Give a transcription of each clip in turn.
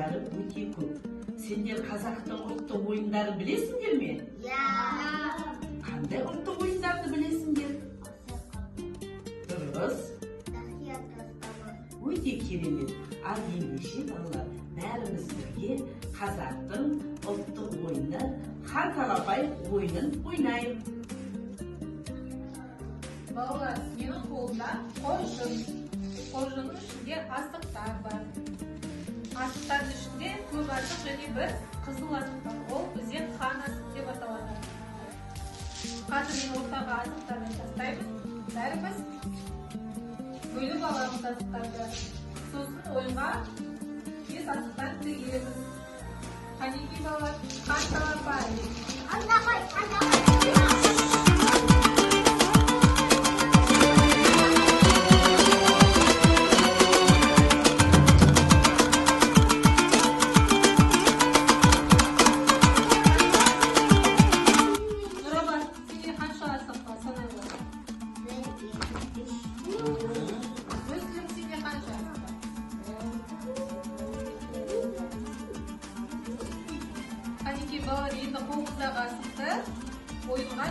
ойындары өте көп. Сендер қазақтың ұлттық ойындарын білесіңдер ме? Қандай ұлттық ойындарды білесіңдер? Дұрыс. Өте керемет. Ал ендеше балалар, бәріміз бірге қазақтың ұлттық ойыны хан талапай ойынын ойнайық. Балалар, менің қолымда қоржын. Қоржынның ішінде асықтар бар. Асықтардың ішінде көк асық және бір қызыл асық бар. Ол бізде хан асық деп аталады. Қазір мен ортаға асықтарды тастаймын. Бәріміз бөліп аламыз асықтарды. Сосын ойынға бес асықтан тігеміз. Қанекей балалар, хан талапай. Қанекей балалар, енді қолымыздағы асықты ойынға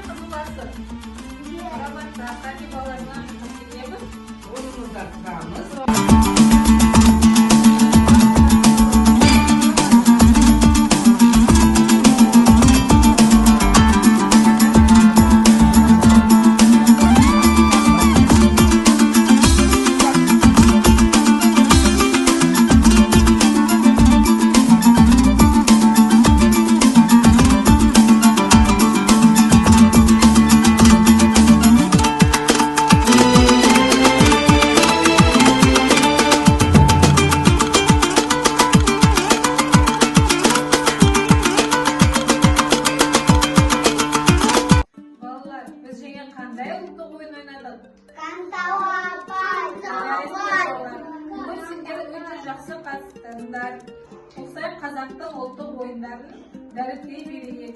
қызыл асық. Раматта, қанекей балаларына келеміз. Ойынымызда тұрамыз. Қандай ұлттық ойын ойнадық? Хан талапай. Бүгін сендер өте жақсы қатыстыңдар. Осылай қазақтың ұлттық ойындарын дәріптей берейік.